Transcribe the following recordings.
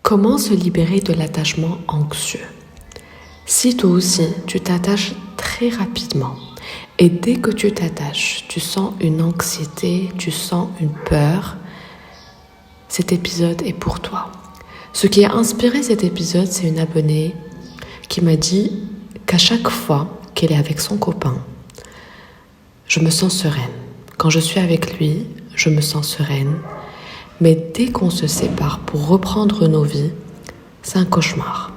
Comment se libérer de l'attachement anxieux? Si toi aussi, tu t'attaches très rapidement et dès que tu t'attaches, tu sens une anxiété, tu sens une peur, cet épisode est pour toi. Ce qui a inspiré cet épisode, c'est une abonnée qui m'a dit qu'à chaque fois qu'elle est avec son copain, je me sens sereine. Quand je suis avec lui, je me sens sereine. Mais dès qu'on se sépare pour reprendre nos vies, c'est un cauchemar.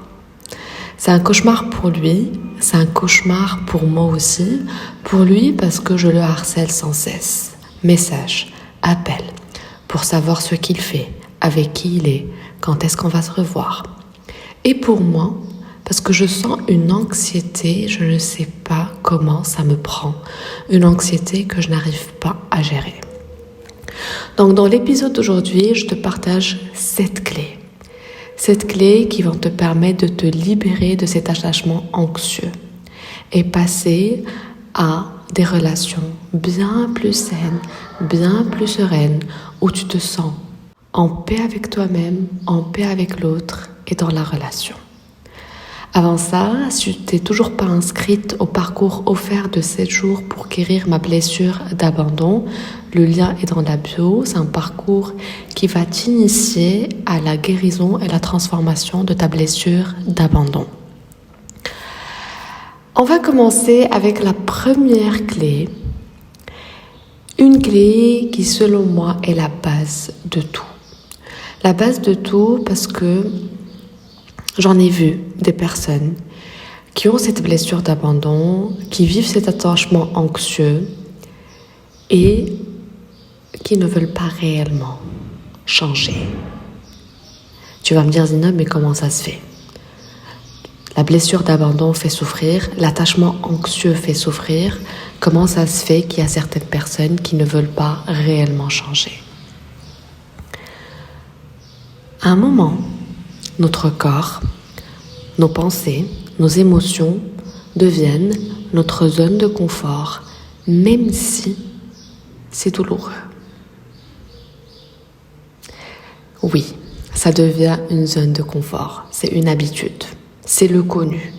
C'est un cauchemar pour lui, c'est un cauchemar pour moi aussi. Pour lui parce que je le harcèle sans cesse. Messages, appels, pour savoir ce qu'il fait, avec qui il est, quand est-ce qu'on va se revoir. Et pour moi, parce que je sens une anxiété, je ne sais pas comment ça me prend. Une anxiété que je n'arrive pas à gérer. Donc dans l'épisode d'aujourd'hui, je te partage 7 clés. 7 clés qui vont te permettre de te libérer de cet attachement anxieux et passer à des relations bien plus saines, bien plus sereines, où tu te sens en paix avec toi-même, en paix avec l'autre et dans la relation. Avant ça, si tu n'es toujours pas inscrite au parcours offert de 7 jours pour guérir ma blessure d'abandon, le lien est dans la bio. C'est un parcours qui va t'initier à la guérison et la transformation de ta blessure d'abandon. On va commencer avec la première clé. Une clé qui, selon moi, est la base de tout. La base de tout parce que j'en ai vu des personnes qui ont cette blessure d'abandon, qui vivent cet attachement anxieux et qui ne veulent pas réellement changer. Tu vas me dire, Zina, mais comment ça se fait? La blessure d'abandon fait souffrir, l'attachement anxieux fait souffrir. Comment ça se fait qu'il y a certaines personnes qui ne veulent pas réellement changer? À un moment, notre corps, nos pensées, nos émotions deviennent notre zone de confort, même si c'est douloureux. Oui, ça devient une zone de confort, c'est une habitude, c'est le connu.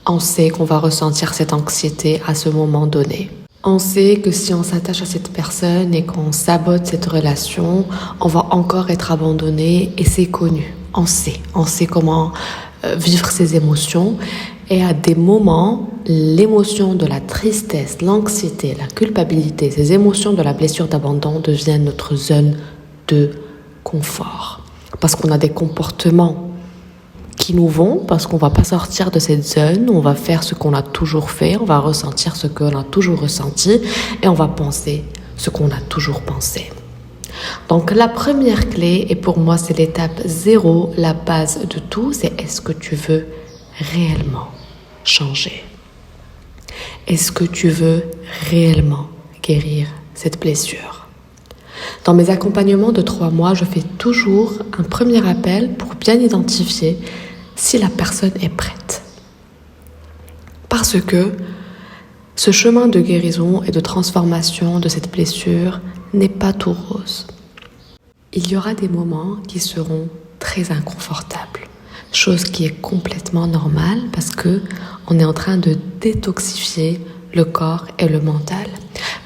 On sait qu'on va ressentir cette anxiété à ce moment donné. On sait que si on s'attache à cette personne et qu'on sabote cette relation, on va encore être abandonné et c'est connu. On sait comment vivre ses émotions et à des moments, l'émotion de la tristesse, l'anxiété, la culpabilité, ces émotions de la blessure d'abandon deviennent notre zone de confort. Parce qu'on a des comportements qui nous vont, parce qu'on ne va pas sortir de cette zone, on va faire ce qu'on a toujours fait, on va ressentir ce qu'on a toujours ressenti et on va penser ce qu'on a toujours pensé. Donc la première clé, et pour moi c'est l'étape 0, la base de tout, c'est est-ce que tu veux réellement changer? Est-ce que tu veux réellement guérir cette blessure? Dans mes accompagnements de 3 mois, je fais toujours un premier appel pour bien identifier si la personne est prête. Parce que ce chemin de guérison et de transformation de cette blessure n'est pas tout rose. Il y aura des moments qui seront très inconfortables, chose qui est complètement normale parce que on est en train de détoxifier le corps et le mental.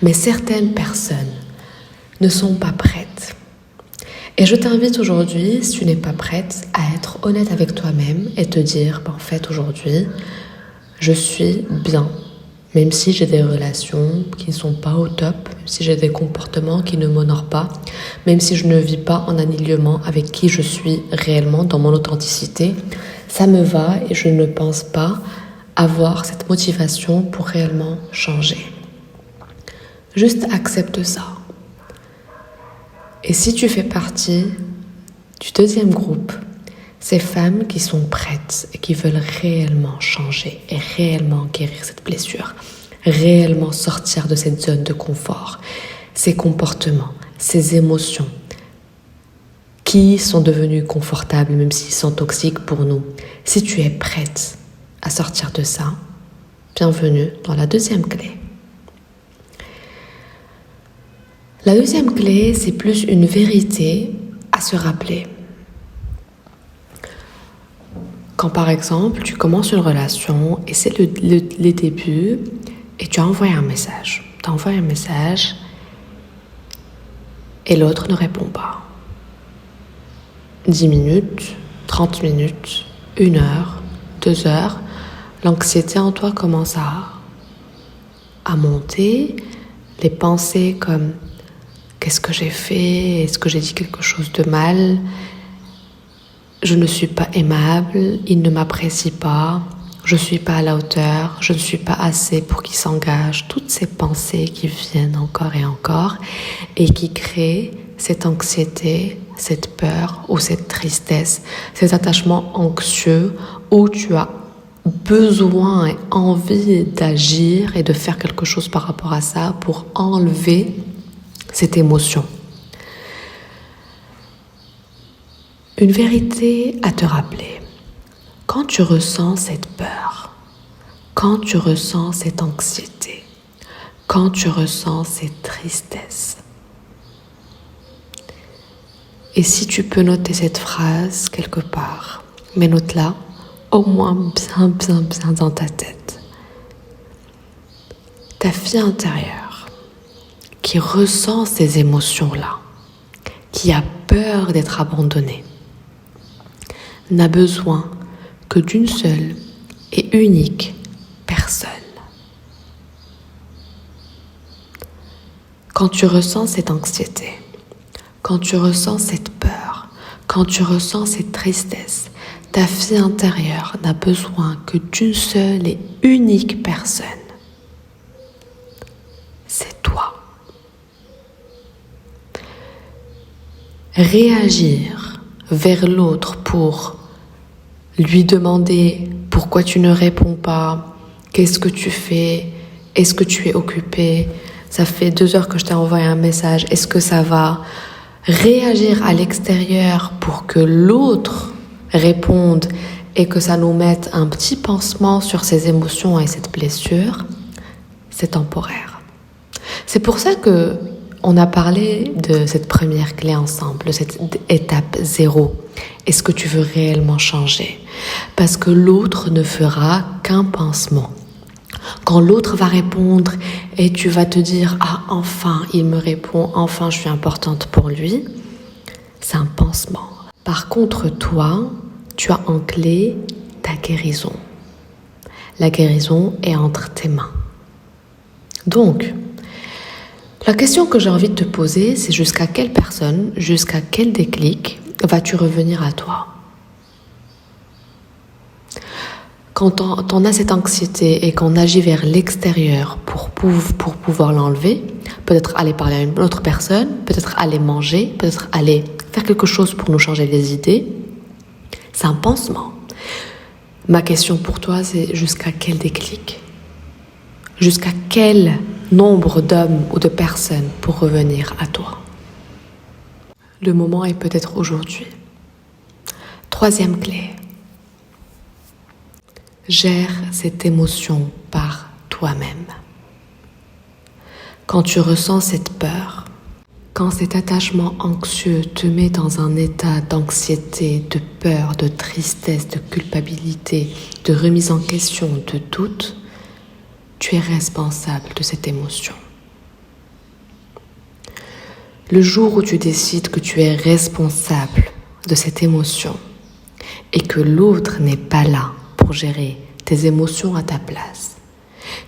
Mais certaines personnes ne sont pas prêtes. Et je t'invite aujourd'hui, si tu n'es pas prête, à être honnête avec toi-même et te dire, en fait aujourd'hui, je suis bien. Même si j'ai des relations qui ne sont pas au top, même si j'ai des comportements qui ne m'honorent pas, même si je ne vis pas en alignement avec qui je suis réellement dans mon authenticité, ça me va et je ne pense pas avoir cette motivation pour réellement changer. Juste accepte ça. Et si tu fais partie du deuxième groupe, ces femmes qui sont prêtes et qui veulent réellement changer et réellement guérir cette blessure, réellement sortir de cette zone de confort, ces comportements, ces émotions qui sont devenus confortables même s'ils sont toxiques pour nous. Si tu es prête à sortir de ça, bienvenue dans la deuxième clé. La deuxième clé, c'est plus une vérité à se rappeler. Quand par exemple, tu commences une relation et c'est les débuts et tu as envoyé un message. Tu as envoyé un message et l'autre ne répond pas. 10 minutes, 30 minutes, 1 heure, 2 heures, l'anxiété en toi commence à monter. Les pensées comme « qu'est-ce que j'ai fait? Est-ce que j'ai dit quelque chose de mal? Je ne suis pas aimable, il ne m'apprécie pas, je ne suis pas à la hauteur, je ne suis pas assez pour qu'il s'engage ». Toutes ces pensées qui viennent encore et encore et qui créent cette anxiété, cette peur ou cette tristesse, cet attachement anxieux où tu as besoin et envie d'agir et de faire quelque chose par rapport à ça pour enlever cette émotion. Une vérité à te rappeler. Quand tu ressens cette peur, quand tu ressens cette anxiété, quand tu ressens cette tristesse, et si tu peux noter cette phrase quelque part, mais note-la au moins bien dans ta tête. Ta fille intérieure qui ressent ces émotions-là, qui a peur d'être abandonnée, n'a besoin que d'une seule et unique personne. Quand tu ressens cette anxiété, quand tu ressens cette peur, quand tu ressens cette tristesse, ta fille intérieure n'a besoin que d'une seule et unique personne. C'est toi. Réagir vers l'autre pour lui demander pourquoi tu ne réponds pas, qu'est-ce que tu fais, est-ce que tu es occupé, ça fait 2 heures que je t'ai envoyé un message, est-ce que ça va? Réagir à l'extérieur pour que l'autre réponde et que ça nous mette un petit pansement sur ces émotions et cette blessure, c'est temporaire. C'est pour ça que on a parlé de cette première clé ensemble, de cette étape 0. Est-ce que tu veux réellement changer? Parce que l'autre ne fera qu'un pansement. Quand l'autre va répondre et tu vas te dire « Ah, enfin, il me répond, enfin, je suis importante pour lui », c'est un pansement. Par contre, toi, tu as en clé ta guérison. La guérison est entre tes mains. Donc, la question que j'ai envie de te poser, c'est jusqu'à quelle personne, jusqu'à quel déclic vas-tu revenir à toi? Quand on a cette anxiété et qu'on agit vers l'extérieur pour pouvoir l'enlever, peut-être aller parler à une autre personne, peut-être aller manger, peut-être aller faire quelque chose pour nous changer les idées, c'est un pansement. Ma question pour toi, c'est jusqu'à quel déclic? Jusqu'à quel nombre d'hommes ou de personnes pour revenir à toi? Le moment est peut-être aujourd'hui. 3e clé. Gère cette émotion par toi-même. Quand tu ressens cette peur, quand cet attachement anxieux te met dans un état d'anxiété, de peur, de tristesse, de culpabilité, de remise en question, de doute, tu es responsable de cette émotion. Le jour où tu décides que tu es responsable de cette émotion et que l'autre n'est pas là pour gérer tes émotions à ta place,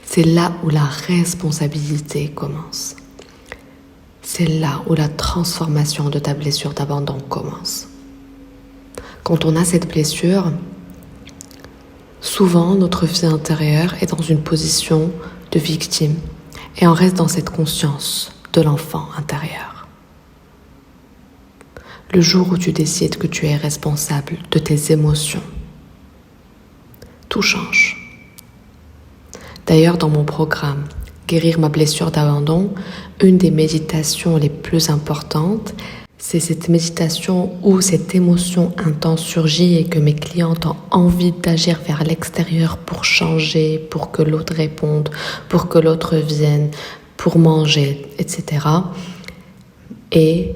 c'est là où la responsabilité commence. C'est là où la transformation de ta blessure d'abandon commence. Quand on a cette blessure, souvent notre vie intérieure est dans une position de victime et on reste dans cette conscience de l'enfant intérieur. Le jour où tu décides que tu es responsable de tes émotions, tout change. D'ailleurs, dans mon programme Guérir ma blessure d'abandon, une des méditations les plus importantes, c'est cette méditation où cette émotion intense surgit et que mes clientes ont envie d'agir vers l'extérieur pour changer, pour que l'autre réponde, pour que l'autre vienne, pour manger, etc. Et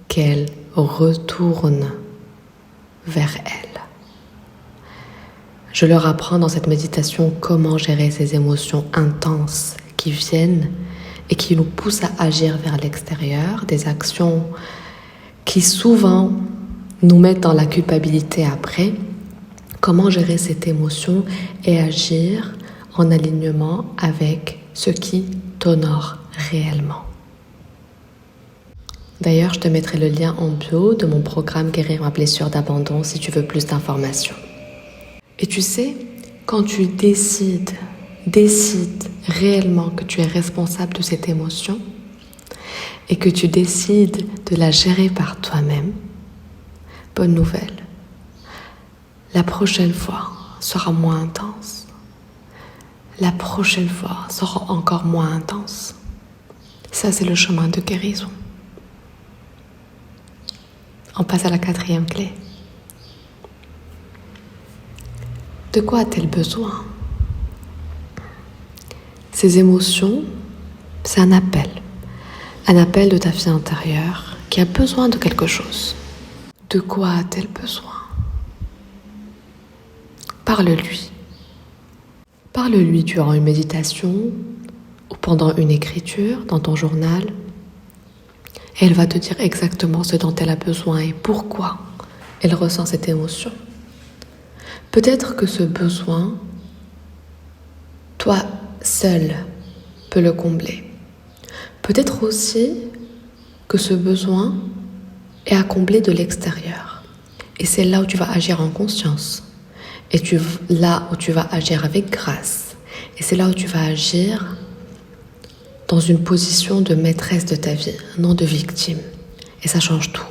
qu'elles retournent vers elles. Je leur apprends dans cette méditation comment gérer ces émotions intenses qui viennent et qui nous poussent à agir vers l'extérieur, des actions qui souvent nous mettent dans la culpabilité après. Comment gérer cette émotion et agir en alignement avec ce qui t'honore réellement. D'ailleurs, je te mettrai le lien en bio de mon programme Guérir ma blessure d'abandon si tu veux plus d'informations. Et tu sais, quand tu décides réellement que tu es responsable de cette émotion et que tu décides de la gérer par toi-même, bonne nouvelle, la prochaine fois sera moins intense. La prochaine fois sera encore moins intense. Ça, c'est le chemin de guérison. On passe à la 4e clé. De quoi a-t-elle besoin? Ces émotions, c'est un appel de ta vie intérieure qui a besoin de quelque chose. De quoi a-t-elle besoin? Parle-lui. Parle-lui durant une méditation ou pendant une écriture dans ton journal. Et elle va te dire exactement ce dont elle a besoin et pourquoi elle ressent cette émotion. Peut-être que ce besoin, toi seul, peux le combler. Peut-être aussi que ce besoin est à combler de l'extérieur. Et c'est là où tu vas agir en conscience. Et là où tu vas agir avec grâce. Et c'est là où tu vas agir dans une position de maîtresse de ta vie, non de victime. Et ça change tout.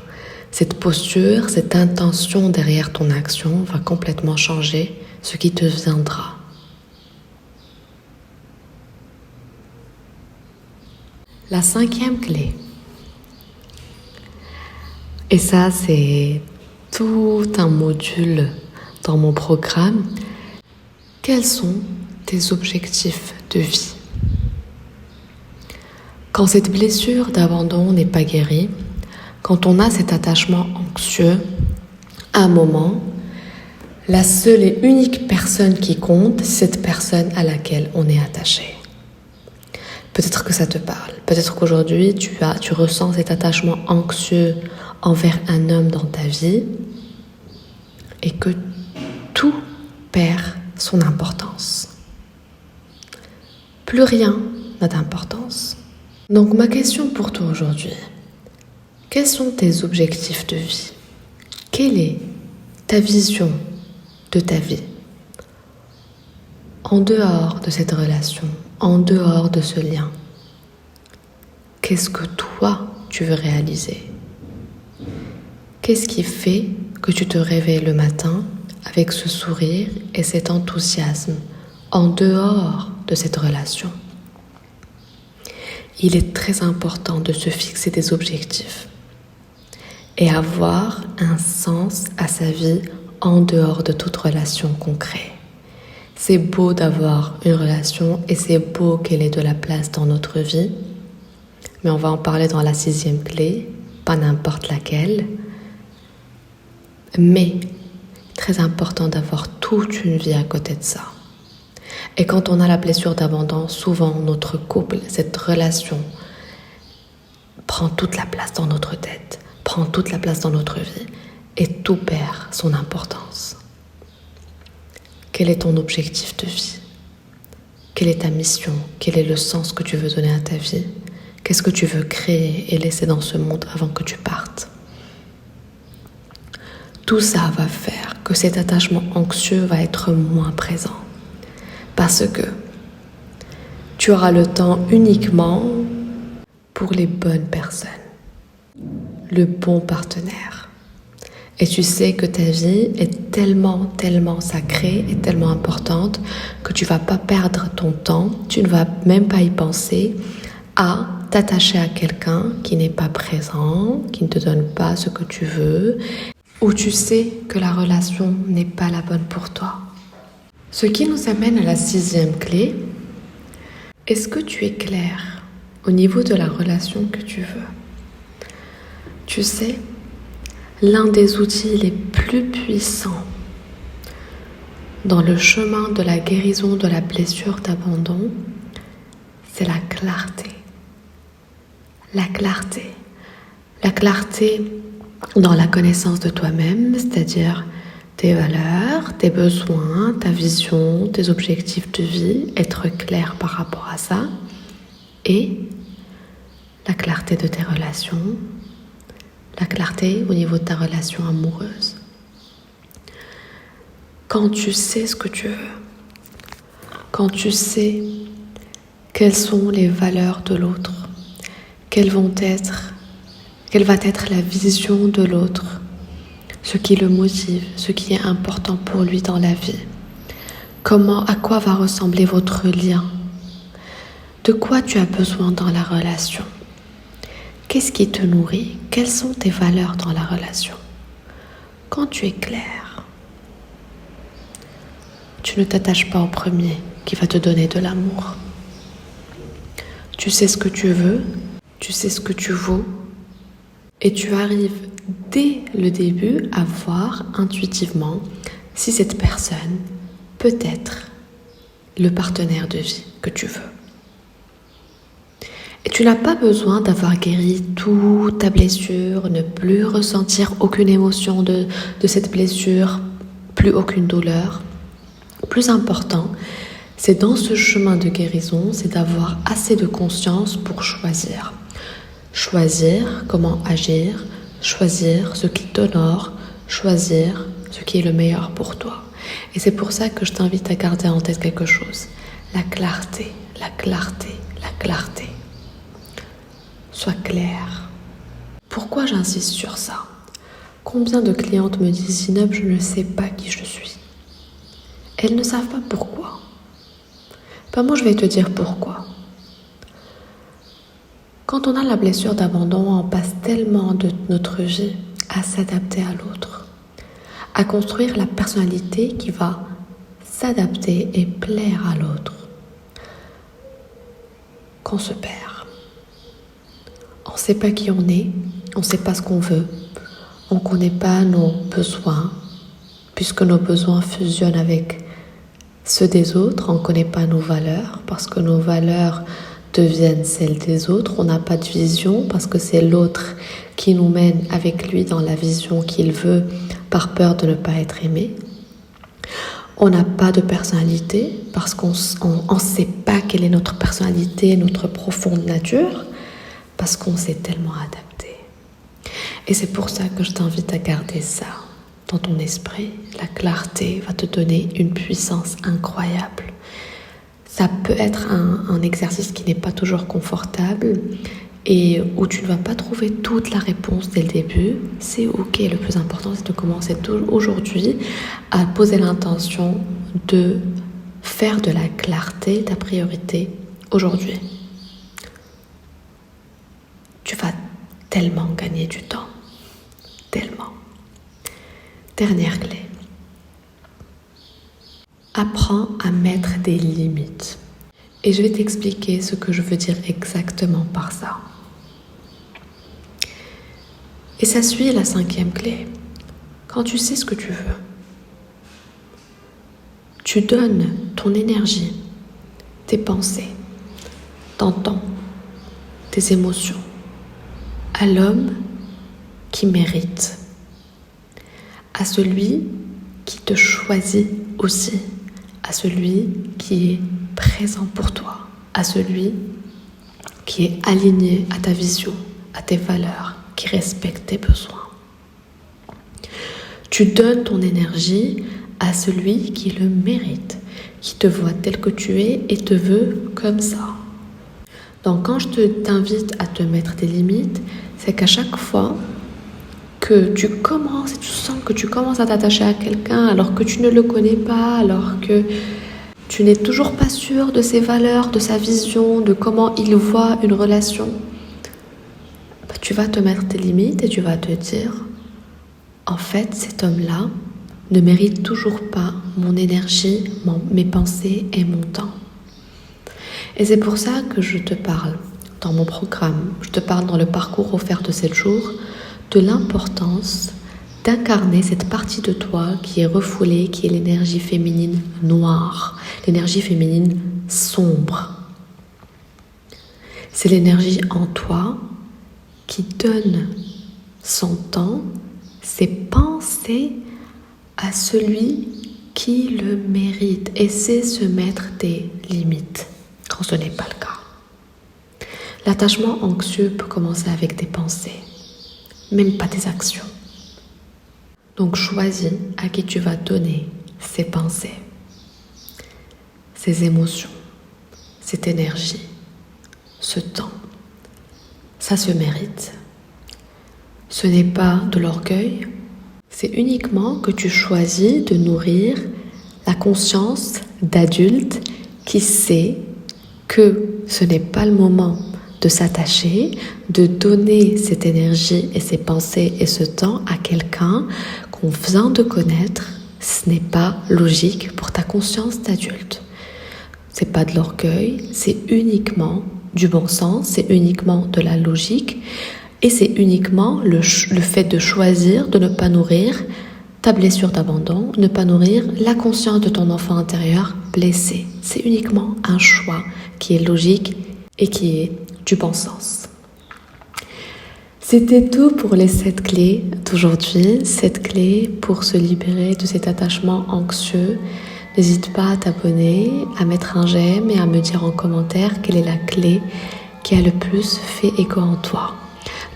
Cette posture, cette intention derrière ton action va complètement changer ce qui te viendra. La 5e clé. Et ça, c'est tout un module dans mon programme. Quels sont tes objectifs de vie? Quand cette blessure d'abandon n'est pas guérie, quand on a cet attachement anxieux, à un moment, la seule et unique personne qui compte, c'est cette personne à laquelle on est attaché. Peut-être que ça te parle. Peut-être qu'aujourd'hui, tu ressens cet attachement anxieux envers un homme dans ta vie et que tout perd son importance. Plus rien n'a d'importance. Donc ma question pour toi aujourd'hui, quels sont tes objectifs de vie? Quelle est ta vision de ta vie? En dehors de cette relation, en dehors de ce lien, qu'est-ce que toi tu veux réaliser? Qu'est-ce qui fait que tu te réveilles le matin avec ce sourire et cet enthousiasme en dehors de cette relation? Il est très important de se fixer des objectifs et avoir un sens à sa vie en dehors de toute relation concrète. C'est beau d'avoir une relation et c'est beau qu'elle ait de la place dans notre vie, mais on va en parler dans la 6e clé, pas n'importe laquelle, mais très important d'avoir toute une vie à côté de ça. Et quand on a la blessure d'abandon, souvent notre couple, cette relation, prend toute la place dans notre tête, prend toute la place dans notre vie et tout perd son importance. Quel est ton objectif de vie? Quelle est ta mission? Quel est le sens que tu veux donner à ta vie? Qu'est-ce que tu veux créer et laisser dans ce monde avant que tu partes? Tout ça va faire que cet attachement anxieux va être moins présent. Parce que tu auras le temps uniquement pour les bonnes personnes, le bon partenaire. Et tu sais que ta vie est tellement sacrée et tellement importante que tu ne vas pas perdre ton temps, tu ne vas même pas y penser à t'attacher à quelqu'un qui n'est pas présent, qui ne te donne pas ce que tu veux, ou tu sais que la relation n'est pas la bonne pour toi. Ce qui nous amène à la 6e clé. Est-ce que tu es clair au niveau de la relation que tu veux? Tu sais, l'un des outils les plus puissants dans le chemin de la guérison de la blessure d'abandon, c'est la clarté. La clarté. La clarté dans la connaissance de toi-même, c'est-à-dire tes valeurs, tes besoins, ta vision, tes objectifs de vie, être clair par rapport à ça. Et la clarté de tes relations, la clarté au niveau de ta relation amoureuse. Quand tu sais ce que tu veux, quand tu sais quelles sont les valeurs de l'autre, quelle va être la vision de l'autre, ce qui le motive, ce qui est important pour lui dans la vie, à quoi va ressembler votre lien, de quoi tu as besoin dans la relation, qu'est-ce qui te nourrit, quelles sont tes valeurs dans la relation. Quand tu es clair, tu ne t'attaches pas au premier qui va te donner de l'amour. Tu sais ce que tu veux, tu sais ce que tu vaux, et tu arrives dès le début à voir intuitivement si cette personne peut être le partenaire de vie que tu veux. Et tu n'as pas besoin d'avoir guéri toute ta blessure, ne plus ressentir aucune émotion de cette blessure, plus aucune douleur. Le plus important, c'est dans ce chemin de guérison, c'est d'avoir assez de conscience pour choisir. Choisir comment agir, choisir ce qui t'honore, choisir ce qui est le meilleur pour toi. Et c'est pour ça que je t'invite à garder en tête quelque chose. La clarté, la clarté, la clarté. Sois clair. Pourquoi j'insiste sur ça? Combien de clientes me disent « Zineb, je ne sais pas qui je suis ». Elles ne savent pas pourquoi. Moi, je vais te dire pourquoi. Quand on a la blessure d'abandon, on passe tellement de notre vie à s'adapter à l'autre, à construire la personnalité qui va s'adapter et plaire à l'autre, qu'on se perd. On ne sait pas qui on est, on ne sait pas ce qu'on veut, on ne connaît pas nos besoins, puisque nos besoins fusionnent avec ceux des autres, on ne connaît pas nos valeurs, parce que nos valeurs deviennent celles des autres, on n'a pas de vision, parce que c'est l'autre qui nous mène avec lui dans la vision qu'il veut, par peur de ne pas être aimé. On n'a pas de personnalité, parce qu'on ne sait pas quelle est notre personnalité, notre profonde nature, parce qu'on s'est tellement adapté. Et c'est pour ça que je t'invite à garder ça dans ton esprit. La clarté va te donner une puissance incroyable. Ça peut être un exercice qui n'est pas toujours confortable et où tu ne vas pas trouver toute la réponse dès le début. C'est ok, le plus important c'est de commencer aujourd'hui à poser l'intention de faire de la clarté ta priorité aujourd'hui. Tu vas tellement gagner du temps. Tellement. Dernière clé. Apprends à mettre des limites. Et je vais t'expliquer ce que je veux dire exactement par ça. Et ça suit la 5e clé. Quand tu sais ce que tu veux, tu donnes ton énergie, tes pensées, ton temps, tes émotions à l'homme qui mérite, à celui qui te choisit aussi, à celui qui est présent pour toi, à celui qui est aligné à ta vision, à tes valeurs, qui respecte tes besoins. Tu donnes ton énergie à celui qui le mérite, qui te voit tel que tu es et te veut comme ça. Donc quand je t'invite à te mettre des limites, c'est qu'à chaque fois que tu commences et tu sens que tu commences à t'attacher à quelqu'un alors que tu ne le connais pas, alors que tu n'es toujours pas sûr de ses valeurs, de sa vision, de comment il voit une relation, tu vas te mettre des limites et tu vas te dire en fait cet homme-là ne mérite toujours pas mon énergie, mes pensées et mon temps. Et c'est pour ça que je te parle dans mon programme, je te parle dans le parcours offert de 7 jours, de l'importance d'incarner cette partie de toi qui est refoulée, qui est l'énergie féminine noire, l'énergie féminine sombre. C'est l'énergie en toi qui donne son temps, ses pensées à celui qui le mérite et sait se mettre des limites quand ce n'est pas le cas. L'attachement anxieux peut commencer avec des pensées, même pas des actions. Donc choisis à qui tu vas donner ces pensées, ces émotions, cette énergie, ce temps. Ça se mérite. Ce n'est pas de l'orgueil, c'est uniquement que tu choisis de nourrir la conscience d'adulte qui sait que ce n'est pas le moment de s'attacher, de donner cette énergie et ces pensées et ce temps à quelqu'un qu'on vient de connaître. Ce n'est pas logique pour ta conscience d'adulte. C'est pas de l'orgueil, c'est uniquement du bon sens, c'est uniquement de la logique et c'est uniquement le fait de choisir de ne pas nourrir ta blessure d'abandon, ne pas nourrir la conscience de ton enfant intérieur blessé. C'est uniquement un choix qui est logique et qui est du bon sens. C'était tout pour les 7 clés d'aujourd'hui, 7 clés pour se libérer de cet attachement anxieux. N'hésite pas à t'abonner, à mettre un j'aime et à me dire en commentaire quelle est la clé qui a le plus fait écho en toi.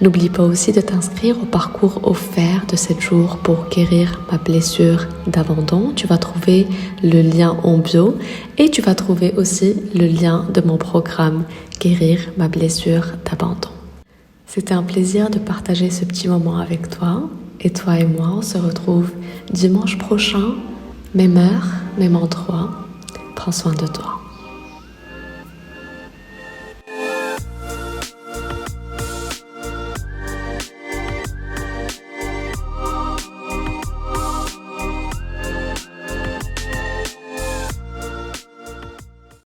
N'oublie pas aussi de t'inscrire au parcours offert de 7 jours pour guérir ma blessure d'abandon. Tu vas trouver le lien en bio et tu vas trouver aussi le lien de mon programme Guérir ma blessure d'abandon. C'était un plaisir de partager ce petit moment avec toi. Et toi et moi, on se retrouve dimanche prochain, même heure, même endroit. Prends soin de toi.